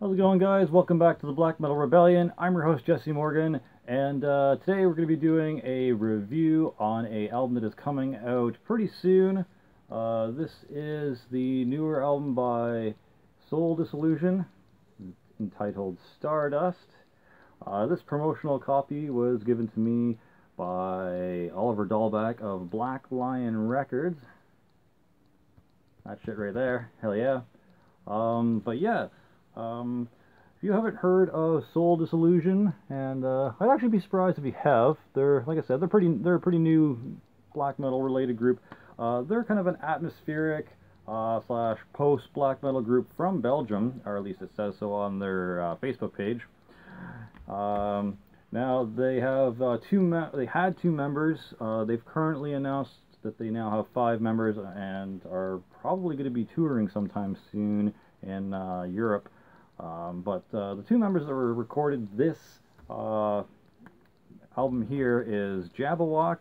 How's it going, guys? Welcome back to the Black Metal Rebellion. I'm your host, Jesse Morgan, and today we're going to be doing a review on a album that is coming out pretty soon. This is the newer album by Soul Dissolution, entitled Stardust. This promotional copy was given to me by Oliver Dahlback of Black Lion Records. That shit right there. Hell yeah. But yeah. If you haven't heard of Soul Dissolution, and I'd actually be surprised if you have. They're, like I said, they're a pretty new black metal related group. They're kind of an atmospheric slash post black metal group from Belgium, or at least it says so on their Facebook page. Now they have they had two members. They've currently announced that they now have 5 members and are probably going to be touring sometime soon in Europe. But the 2 members that were recorded this album here is Jabberwock,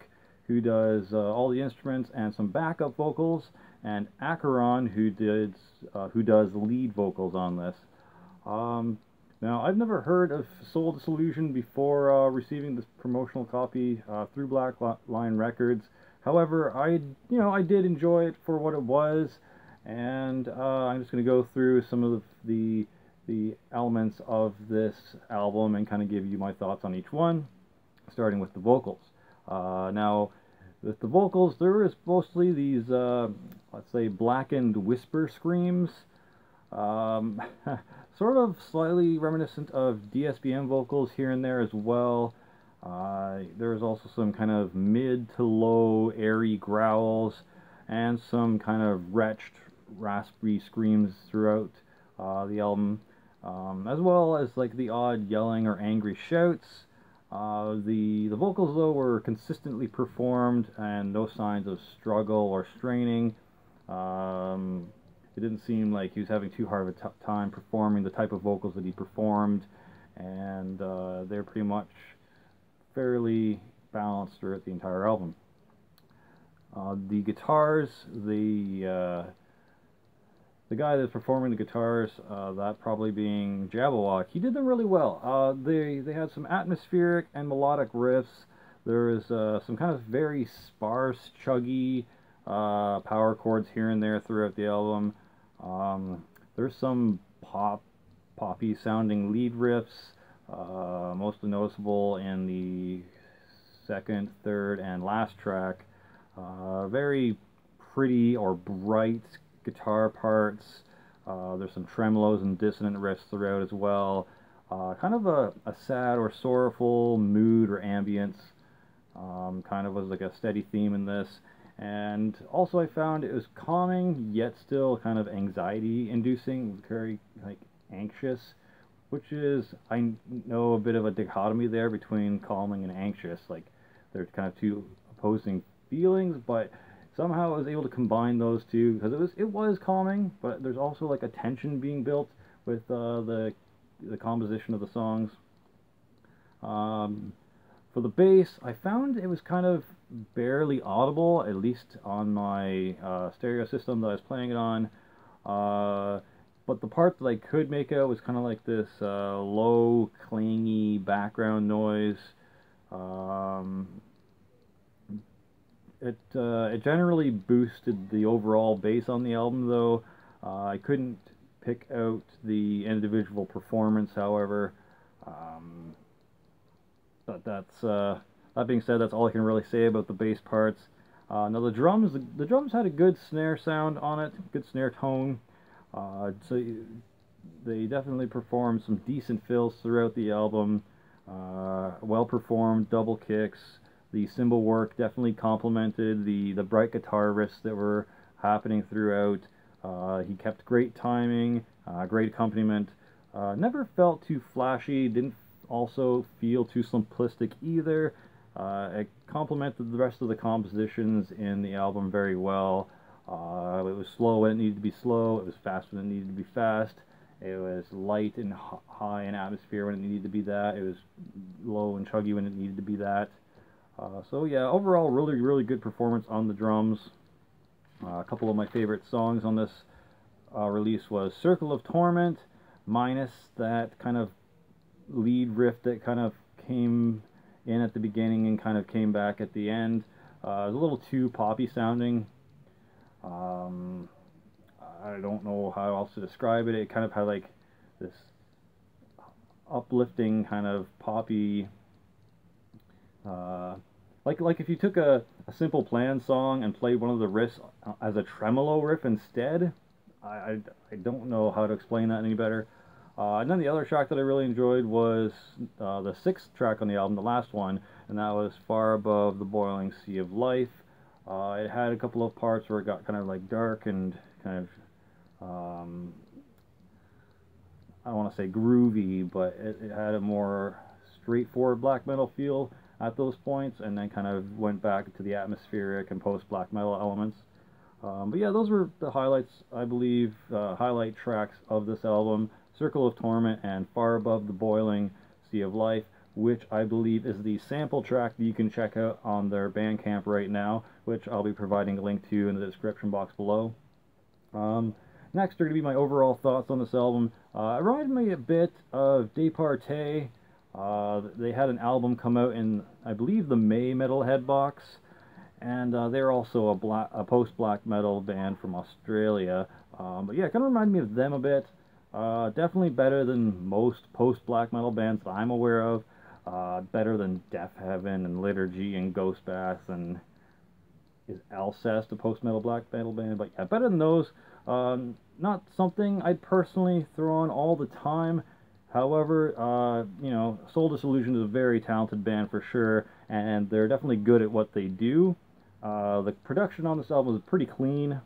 who does all the instruments and some backup vocals, and Acheron, who does the lead vocals on this. Now, I've never heard of Soul Dissolution before receiving this promotional copy through Black Lion Records. However, I did enjoy it for what it was, and I'm just going to go through some of the elements of this album and kind of give you my thoughts on each one, starting with the vocals. Now, with the vocals, there is mostly these, let's say, blackened whisper screams, sort of slightly reminiscent of DSBM vocals here and there as well. There's also some kind of mid to low airy growls and some kind of wretched raspy screams throughout the album, as well as like the odd yelling or angry shouts. The vocals, though, were consistently performed and no signs of struggle or straining. It didn't seem like he was having too hard of a time performing the type of vocals that he performed, and they're pretty much fairly balanced throughout the entire album. The guitars, the guy that's performing the guitars, that probably being Jabberwock, he did them really well. They had some atmospheric and melodic riffs. There is some kind of very sparse, chuggy power chords here and there throughout the album. There's some poppy sounding lead riffs, mostly noticeable in the second, third, and last track. Very pretty or bright guitar parts. There's some tremolos and dissonant riffs throughout as well. Kind of a sad or sorrowful mood or ambience. Kind of was like a steady theme in this. And also I found it was calming, yet still kind of anxiety inducing, very like anxious, which is, I know, a bit of a dichotomy there between calming and anxious. Like, they're kind of two opposing feelings, but somehow I was able to combine those two, because it was calming, but there's also like a tension being built with the composition of the songs. For the bass, I found it was kind of barely audible, at least on my stereo system that I was playing it on. But the part that I could make out was kind of like this low, clingy background noise. It generally boosted the overall bass on the album, though. I couldn't pick out the individual performance, however. But that being said, that's all I can really say about the bass parts. Now the drums had a good snare sound on it, good snare tone. So they definitely performed some decent fills throughout the album. Well performed double kicks. The cymbal work definitely complemented the bright guitar riffs that were happening throughout. He kept great timing, great accompaniment. Never felt too flashy, didn't also feel too simplistic either. It complemented the rest of the compositions in the album very well. It was slow when it needed to be slow, it was fast when it needed to be fast, it was light and high in atmosphere when it needed to be that, it was low and chuggy when it needed to be that. So yeah, overall really, really good performance on the drums. A couple of my favorite songs on this release was Circle of Torment, minus that kind of lead riff that kind of came in at the beginning and kind of came back at the end. It was a little too poppy sounding. Um, I don't know how else to describe it. It kind of had like this uplifting kind of poppy, uh, like if you took a simple plan song and played one of the riffs as a tremolo riff instead. I don't know how to explain that any better. And then the other track that I really enjoyed was the sixth track on the album, the last one, and that was Far Above the Boiling Sea of Life. It had a couple of parts where it got kind of like dark and kind of, I don't want to say groovy, but it had a more straightforward black metal feel at those points, and then kind of went back to the atmospheric and post-black metal elements. But yeah, those were the highlights, I believe, highlight tracks of this album: Circle of Torment and Far Above the Boiling Sea of Life, which I believe is the sample track that you can check out on their Bandcamp right now, which I'll be providing a link to in the description box below. Next are going to be my overall thoughts on this album. It reminded me a bit of Departee. They had an album come out in, I believe, the May Metalhead box, and they're also a post-black metal band from Australia. But yeah, it kind of reminded me of them a bit. Definitely better than most post-black metal bands that I'm aware of. Better than Death Heaven and Liturgy and Ghostbath and is Alcest a post-metal black metal band? But yeah, better than those. Not something I'd personally throw on all the time. However, you know, Soul Dissolution is a very talented band for sure, and they're definitely good at what they do. The production on this album is pretty clean.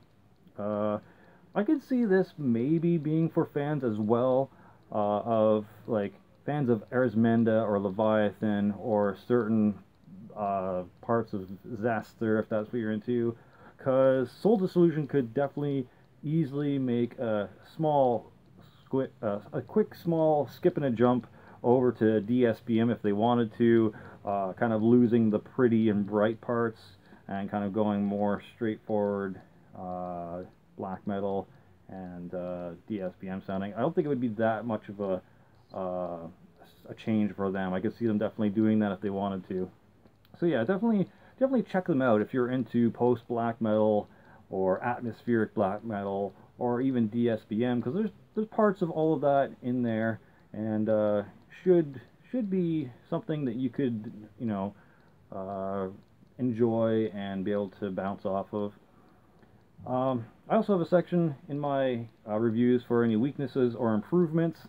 I could see this maybe being for fans as well, of like fans of Erzmenda or Leviathan or certain parts of Zaster, if that's what you're into, because Soul Dissolution could definitely easily make a quick small skip and a jump over to DSBM if they wanted to, kind of losing the pretty and bright parts and kind of going more straightforward black metal and DSBM sounding. I don't think it would be that much of a change for them. I could see them definitely doing that if they wanted to. So yeah, definitely check them out if you're into post black metal or atmospheric black metal or even DSBM, because there's parts of all of that in there, and should be something that you could, you know, enjoy and be able to bounce off of. I also have a section in my reviews for any weaknesses or improvements,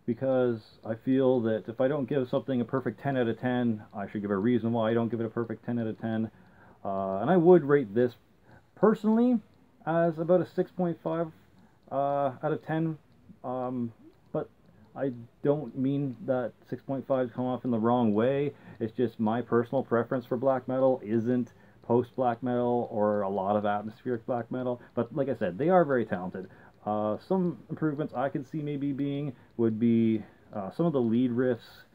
because I feel that if I don't give something a perfect 10 out of 10, I should give a reason why I don't give it a perfect 10 out of 10. And I would rate this personally as about a 6.5 out of 10, but I don't mean that 6.5 to come off in the wrong way. It's just my personal preference for black metal isn't post-black metal or a lot of atmospheric black metal, but like I said, they are very talented. Some improvements I could see maybe would be some of the lead riffs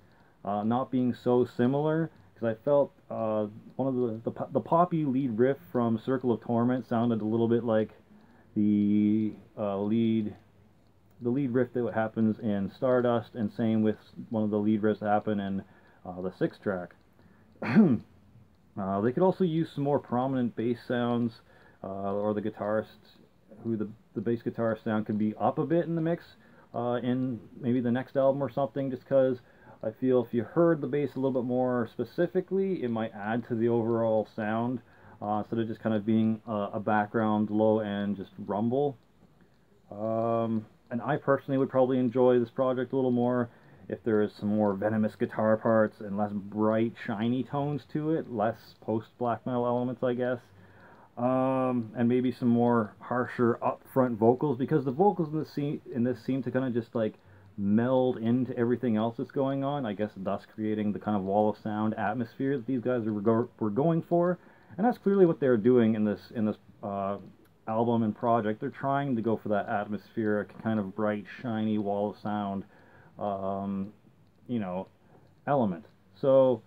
not being so similar, because I felt one of the poppy lead riff from Circle of Torment sounded a little bit like the lead riff that happens in Stardust, and same with one of the lead riffs that happen in the sixth track. They could also use some more prominent bass sounds, or the guitarist, who the bass guitarist sound could be up a bit in the mix in maybe the next album or something, just because I feel if you heard the bass a little bit more specifically, it might add to the overall sound, instead of just kind of being a background low end just rumble. And I personally would probably enjoy this project a little more if there is some more venomous guitar parts and less bright, shiny tones to it, less post-black metal elements, I guess. And maybe some more harsher, upfront vocals, because the vocals in this seem to kind of just like meld into everything else that's going on, I guess, thus creating the kind of wall of sound atmosphere that these guys were going for. And that's clearly what they're doing in this album and project. They're trying to go for that atmospheric, kind of bright, shiny wall of sound, you know, element. So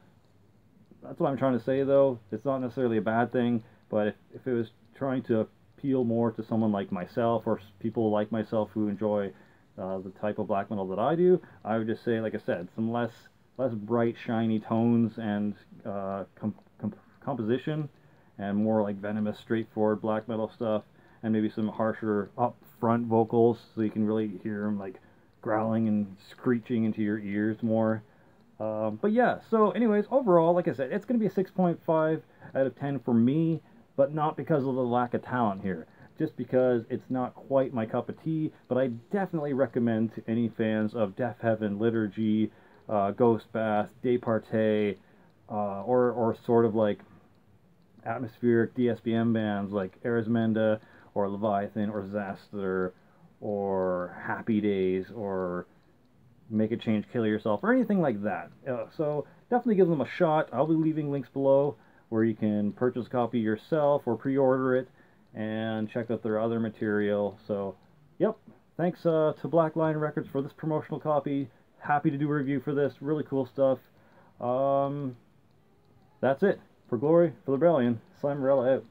that's what I'm trying to say, though. It's not necessarily a bad thing, but if it was trying to appeal more to someone like myself, or people like myself who enjoy the type of black metal that I do, I would just say, like I said, some less bright, shiny tones and composition, and more like venomous, straightforward black metal stuff, and maybe some harsher up-front vocals, so you can really hear them like growling and screeching into your ears more. But yeah, so anyways, overall, like I said, it's going to be a 6.5 out of 10 for me, but not because of the lack of talent here. Just because it's not quite my cup of tea, but I definitely recommend to any fans of Death Heaven, Liturgy, Ghost Bath, Departee, or sort of like atmospheric DSBM bands like Erismenda, or Leviathan, or Zaster, or Happy Days, or Make a Change, Kill Yourself, or anything like that. So definitely give them a shot. I'll be leaving links below where you can purchase a copy yourself or pre-order it, and check out their other material. So, yep, thanks to Black Lion Records for this promotional copy. Happy to do a review for this. Really cool stuff. That's it. For Glory, for the Rebellion, Slimerella out.